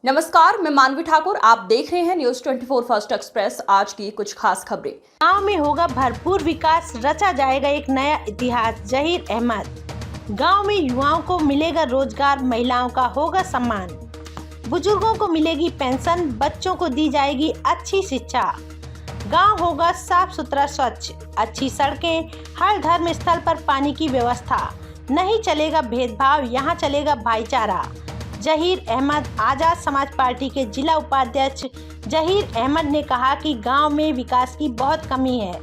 नमस्कार, मैं मानवी ठाकुर। आप देख रहे हैं न्यूज 24 फर्स्ट एक्सप्रेस। आज की कुछ खास खबरें। गांव में होगा भरपूर विकास, रचा जाएगा एक नया इतिहास। जहीर अहमद। गांव में युवाओं को मिलेगा रोजगार, महिलाओं का होगा सम्मान, बुजुर्गों को मिलेगी पेंशन, बच्चों को दी जाएगी अच्छी शिक्षा। गांव होगा साफ सुथरा स्वच्छ, अच्छी सड़कें, हर धर्म स्थल पर पानी की व्यवस्था, नहीं चलेगा भेदभाव, यहाँ चलेगा भाईचारा। जहीर अहमद। आज़ाद समाज पार्टी के जिला उपाध्यक्ष जहीर अहमद ने कहा कि गांव में विकास की बहुत कमी है।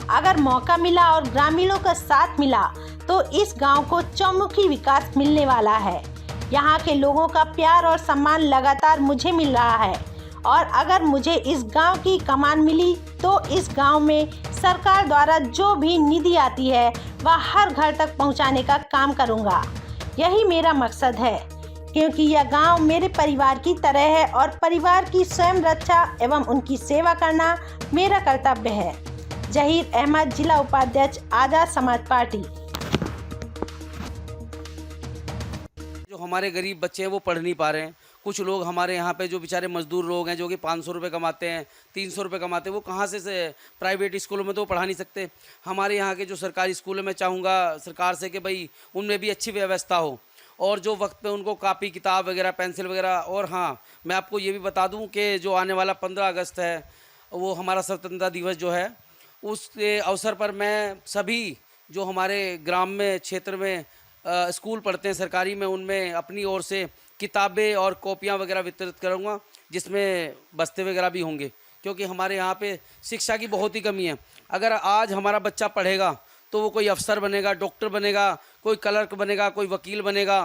अगर मौका मिला और ग्रामीणों का साथ मिला तो इस गांव को चौमुखी विकास मिलने वाला है। यहां के लोगों का प्यार और सम्मान लगातार मुझे मिल रहा है और अगर मुझे इस गांव की कमान मिली तो इस गांव में सरकार द्वारा जो भी निधि आती है वह हर घर तक पहुंचाने का काम करूंगा। यही मेरा मकसद है, क्योंकि यह गांव मेरे परिवार की तरह है और परिवार की स्वयं रक्षा एवं उनकी सेवा करना मेरा कर्तव्य है। जहीर अहमद, जिला उपाध्यक्ष, आज़ाद समाज पार्टी। जो हमारे गरीब बच्चे हैं वो पढ़ नहीं पा रहे हैं। कुछ लोग हमारे यहाँ पे जो बेचारे मजदूर लोग हैं जो कि 500 रुपये कमाते हैं, 300 रुपये कमाते हैं, वो कहाँ से प्राइवेट स्कूलों में तो पढ़ा नहीं सकते। हमारे यहाँ के जो सरकारी स्कूलों में चाहूँगा सरकार से कि भाई उनमें भी अच्छी व्यवस्था हो और जो वक्त पे उनको कापी किताब वगैरह, पेंसिल वगैरह। और हाँ, मैं आपको ये भी बता दूं कि जो आने वाला 15 अगस्त है वो हमारा स्वतंत्रता दिवस जो है, उस अवसर पर मैं सभी जो हमारे ग्राम में, क्षेत्र में स्कूल पढ़ते हैं सरकारी में, उनमें अपनी ओर से किताबें और कॉपियाँ वगैरह वितरित करूँगा, जिसमें बस्ते वगैरह भी होंगे, क्योंकि हमारे यहाँ पे शिक्षा की बहुत ही कमी है। अगर आज हमारा बच्चा पढ़ेगा तो वो कोई अफसर बनेगा, डॉक्टर बनेगा, कोई क्लर्क बनेगा, कोई वकील बनेगा,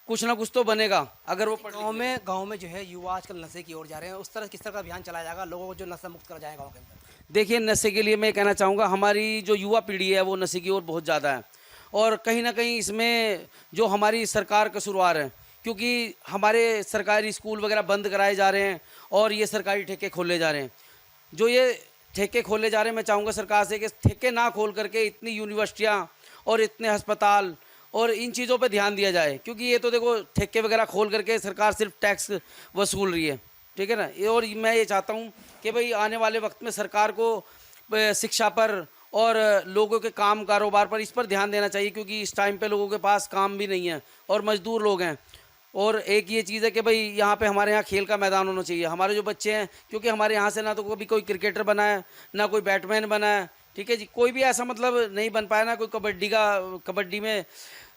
कुछ ना कुछ तो बनेगा। अगर वो गांव में जो है युवा आजकल नशे की ओर जा रहे हैं, उस तरह किस तरह का अभियान चलाया जाएगा लोगों को जो नशा मुक्त करा जाएगा गाँव के अंदर? देखिए, नशे के लिए मैं कहना चाहूँगा, हमारी जो युवा पीढ़ी है वो नशे की ओर बहुत ज़्यादा है और कहीं ना कहीं इसमें जो हमारी सरकार कसूरवार है, क्योंकि हमारे सरकारी स्कूल वगैरह बंद कराए जा रहे हैं और ये सरकारी ठेके खोले जा रहे हैं। जो ये ठेके खोले जा रहे हैं, मैं चाहूँगा सरकार से कि ठेके ना खोल करके इतनी यूनिवर्सिटियाँ और इतने अस्पताल और इन चीज़ों पे ध्यान दिया जाए, क्योंकि ये तो देखो ठेके वगैरह खोल करके सरकार सिर्फ टैक्स वसूल रही है, ठीक है ना। और मैं ये चाहता हूँ कि भाई आने वाले वक्त में सरकार को शिक्षा पर और लोगों के काम कारोबार पर, इस पर ध्यान देना चाहिए, क्योंकि इस टाइम पे लोगों के पास काम भी नहीं है और मजदूर लोग हैं। और एक ये चीज़ है कि भाई यहाँ पे हमारे यहाँ खेल का मैदान होना चाहिए। हमारे जो बच्चे हैं, क्योंकि हमारे यहाँ से ना तो कभी कोई क्रिकेटर बना है, ना कोई बैटमैन बना है, ठीक है जी, कोई भी ऐसा मतलब नहीं बन पाया, ना कोई कबड्डी में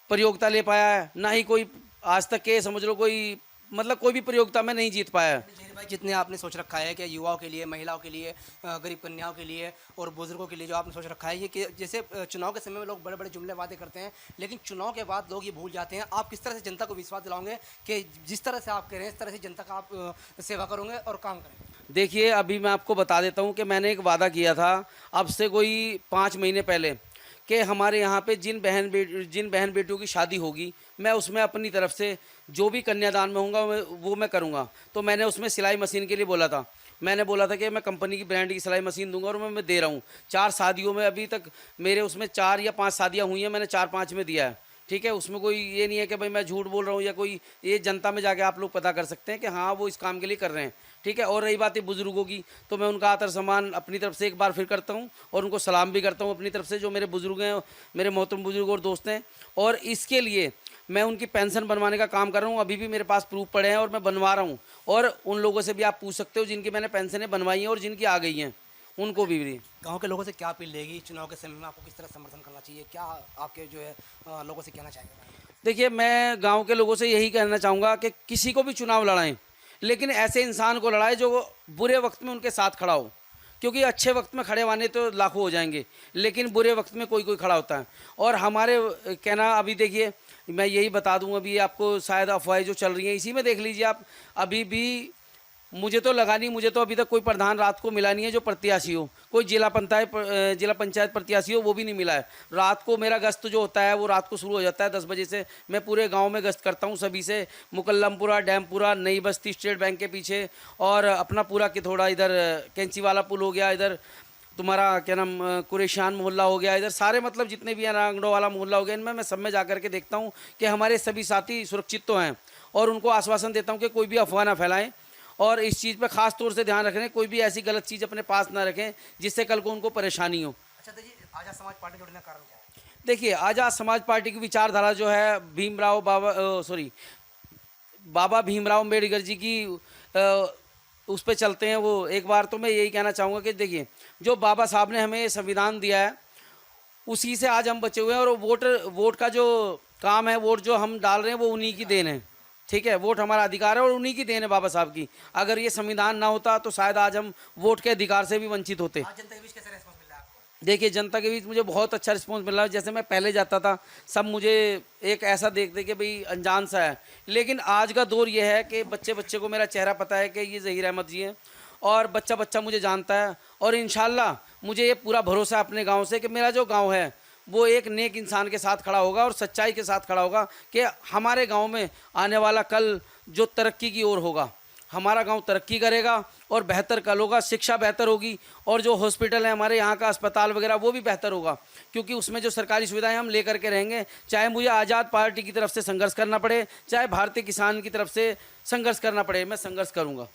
प्रतियोगिता ले पाया है, ना ही कोई आज तक के समझ लो कोई मतलब कोई भी प्रतियोगिता में नहीं जीत पाया है। जहीर भाई, जितने आपने सोच रखा है कि युवाओं के लिए, महिलाओं के लिए, गरीब कन्याओं के लिए और बुजुर्गों के लिए जो आपने सोच रखा है, ये कि जैसे चुनाव के समय में लोग बड़े बड़े जुमले वादे करते हैं, लेकिन चुनाव के बाद लोग ये भूल जाते हैं। आप किस तरह से जनता को विश्वास दिलाओगे कि जिस तरह से आप कह रहे हैं इस तरह से जनता का आप सेवा करोगे और काम करेंगे? देखिए, अभी मैं आपको बता देता हूँ कि मैंने एक वादा किया था अब से कोई 5 महीने पहले कि हमारे यहाँ पे जिन बहन बेटियों की शादी होगी, मैं उसमें अपनी तरफ से जो भी कन्यादान में होऊंगा वो मैं करूँगा। तो मैंने उसमें सिलाई मशीन के लिए बोला था। मैंने बोला था कि मैं कंपनी की ब्रांड की सिलाई मशीन दूंगा और मैं दे रहा हूँ। 4 शादियों में अभी तक मेरे उसमें 4 या 5 शादियाँ हुई हैं, मैंने 4-5 में दिया है, ठीक है। उसमें कोई ये नहीं है कि भाई मैं झूठ बोल रहा हूँ या कोई, ये जनता में जाके आप लोग पता कर सकते हैं कि हाँ वो इस काम के लिए कर रहे हैं, ठीक है। और रही बात है बुजुर्गों की, तो मैं उनका आदर सम्मान अपनी तरफ से एक बार फिर करता हूँ और उनको सलाम भी करता हूँ अपनी तरफ से, जो मेरे बुजुर्ग हैं, मेरे मोहतरम बुजुर्ग और दोस्त हैं। और इसके लिए मैं उनकी पेंशन बनवाने का काम कर रहा हूँ। अभी भी मेरे पास प्रूफ पड़े हैं और मैं बनवा रहा हूँ। और उन लोगों से भी आप पूछ सकते हो जिनकी मैंने पेंशनें बनवाई हैं और जिनकी आ गई हैं, उनको भी। गांव के लोगों से क्या अपील रहेगी चुनाव के समय में? आपको किस तरह समर्थन करना चाहिए? क्या आपके जो है लोगों से कहना चाहेंगे? देखिए, मैं गांव के लोगों से यही कहना चाहूँगा कि किसी को भी चुनाव लड़ाएं, लेकिन ऐसे इंसान को लड़ाएं जो बुरे वक्त में उनके साथ खड़ा हो, क्योंकि अच्छे वक्त में खड़े वाले तो लाखों हो जाएंगे, लेकिन बुरे वक्त में कोई कोई खड़ा होता है। और हमारे कहना, अभी देखिए मैं यही बता दूं, अभी आपको शायद अफवाहें जो चल रही हैं इसी में देख लीजिए आप, अभी भी मुझे तो लगा नहीं, मुझे तो अभी तक कोई प्रधान रात को मिला नहीं है जो प्रत्याशी हो, कोई जिला पंचायत प्रत्याशी हो वो भी नहीं मिला है। रात को मेरा गश्त जो होता है वो रात को शुरू हो जाता है 10 बजे से। मैं पूरे गांव में गश्त करता हूं सभी से, मुकल्लमपुरा, डैमपुरा, नई बस्ती, स्टेट बैंक के पीछे, और अपना पूरा किथोड़ा, इधर कैंची वाला पुल हो गया, इधर तुम्हारा क्या नाम कुरेशान मोहल्ला हो गया, इधर सारे मतलब जितने भी हैं, रांगड़ो वाला मोहल्ला हो गया, इनमें मैं सब में जा कर के देखता हूँ कि हमारे सभी साथी सुरक्षित तो हैं। और उनको आश्वासन देता हूँ कि कोई भी अफवाह ना फैलाएं और इस चीज़ पे ख़ास तौर से ध्यान रखें, कोई भी ऐसी गलत चीज़ अपने पास ना रखें जिससे कल को उनको परेशानी हो। अच्छा देखिए, आज़ाद समाज पार्टी जुड़ने का कारण क्या है? देखिए, आज़ाद समाज पार्टी की विचारधारा जो है बाबा भीमराव अम्बेडकर जी की उस पे चलते हैं। वो एक बार तो मैं यही कहना चाहूँगा कि देखिए, जो बाबा साहब ने हमें संविधान दिया है उसी से आज हम बचे हुए हैं, और वोट का जो काम है, वोट जो हम डाल रहे हैं वो उन्हीं की देन है। ठीक है, वोट हमारा अधिकार है और उन्हीं की देन है बाबा साहब की। अगर ये संविधान ना होता तो शायद आज हम वोट के अधिकार से भी वंचित होते। आज जनता के बीच कैसे रेस्पॉन्स मिल रहा है आपको? देखिए, जनता के बीच मुझे बहुत अच्छा रिस्पॉन्स मिल रहा है। जैसे मैं पहले जाता था, सब मुझे एक ऐसा देखते कि भाई अनजान सा है, लेकिन आज का दौर ये है कि बच्चे बच्चे को मेरा चेहरा पता है कि ये ज़हीर अहमद जी हैं, और बच्चा बच्चा मुझे जानता है। और इंशाल्लाह मुझे ये पूरा भरोसा है अपने गांव से कि मेरा जो गांव है वो एक नेक इंसान के साथ खड़ा होगा और सच्चाई के साथ खड़ा होगा, कि हमारे गांव में आने वाला कल जो तरक्की की ओर होगा, हमारा गांव तरक्की करेगा और बेहतर कल होगा, शिक्षा बेहतर होगी, और जो हॉस्पिटल है हमारे यहाँ का, अस्पताल वगैरह, वो भी बेहतर होगा, क्योंकि उसमें जो सरकारी सुविधाएं हम लेकर के रहेंगे। चाहे मुझे आज़ाद पार्टी की तरफ से संघर्ष करना पड़े, चाहे भारतीय किसान की तरफ से संघर्ष करना पड़े, मैं संघर्ष करूँगा।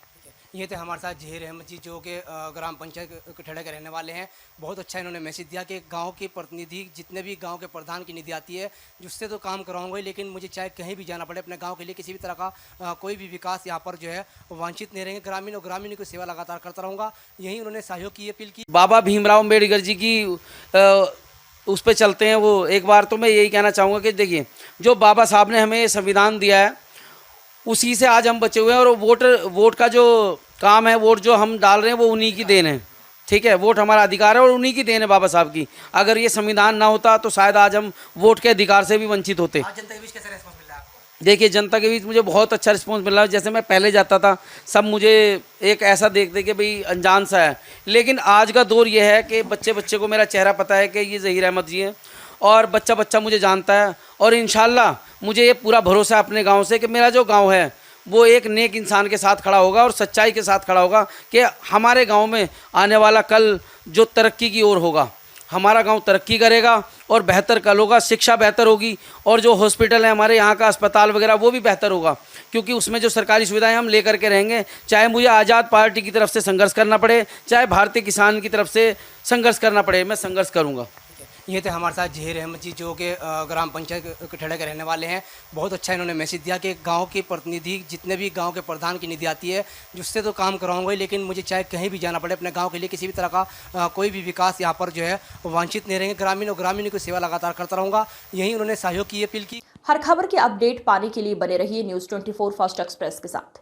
ये थे हमारे साथ ज़हीर अहमद जी, जो कि ग्राम पंचायत कठेड़ा के रहने वाले हैं। बहुत अच्छा इन्होंने मैसेज दिया कि गांव के प्रतिनिधि, जितने भी गांव के प्रधान की निधि आती है, जिससे तो काम कराऊंगा ही, लेकिन मुझे चाहे कहीं भी जाना पड़े अपने गांव के लिए, किसी भी तरह का कोई भी विकास यहाँ पर जो है वांछित नहीं रहेंगे। ग्रामीण और ग्रामीण की सेवा लगातार करता रहूँगा। यही उन्होंने सहयोग की अपील की। बाबा भीमराव अम्बेडकर जी की उस पे चलते हैं। वो एक बार तो मैं यही कहना चाहूँगा कि देखिए, जो बाबा साहब ने हमें संविधान दिया है उसी से आज हम बचे हुए हैं, और वोट का जो काम है, वोट जो हम डाल रहे हैं वो उन्हीं की देन है। ठीक है, वोट हमारा अधिकार है और उन्हीं की देन है बाबा साहब की। अगर ये संविधान ना होता तो शायद आज हम वोट के अधिकार से भी वंचित होते। आज जनता के बीच कैसे रेस्पॉन्स मिल रहा है आपको? देखिए, जनता के बीच मुझे बहुत अच्छा रिस्पॉन्स मिल रहा है। जैसे मैं पहले जाता था, सब मुझे एक ऐसा देखते कि भाई अनजान सा है, लेकिन आज का दौर ये है कि बच्चे बच्चे को मेरा चेहरा पता है कि ये ज़हीर अहमद जी हैं, और बच्चा बच्चा मुझे जानता है। और इंशाल्लाह मुझे ये पूरा भरोसा है अपने गांव से कि मेरा जो गांव है वो एक नेक इंसान के साथ खड़ा होगा और सच्चाई के साथ खड़ा होगा, कि हमारे गांव में आने वाला कल जो तरक्की की ओर होगा, हमारा गांव तरक्की करेगा और बेहतर कल होगा, शिक्षा बेहतर होगी, और जो हॉस्पिटल है हमारे यहाँ का, अस्पताल वगैरह, वो भी बेहतर होगा, क्योंकि उसमें जो सरकारी सुविधाएं हम लेकर के रहेंगे। चाहे मुझे आज़ाद पार्टी की तरफ से संघर्ष करना पड़े, चाहे भारतीय किसान की तरफ से संघर्ष करना पड़े, मैं संघर्ष करूँगा। ये थे हमारे साथ ज़हीर अहमद जी, जो कि ग्राम पंचायत कठेड़ा के रहने वाले हैं। बहुत अच्छा इन्होंने मैसेज दिया कि गांव के प्रतिनिधि, जितने भी गांव के प्रधान की निधि आती है, जिससे तो काम कराऊंगा ही, लेकिन मुझे चाहे कहीं भी जाना पड़े अपने गांव के लिए, किसी भी तरह का कोई भी विकास यहाँ पर जो है वांछित नहीं रहेंगे। ग्रामीण और ग्रामीण की सेवा लगातार करता रहूँगा। यही उन्होंने सहयोग की अपील की। हर खबर की अपडेट पाने के लिए बने रहिए न्यूज़ 24 फर्स्ट एक्सप्रेस के साथ।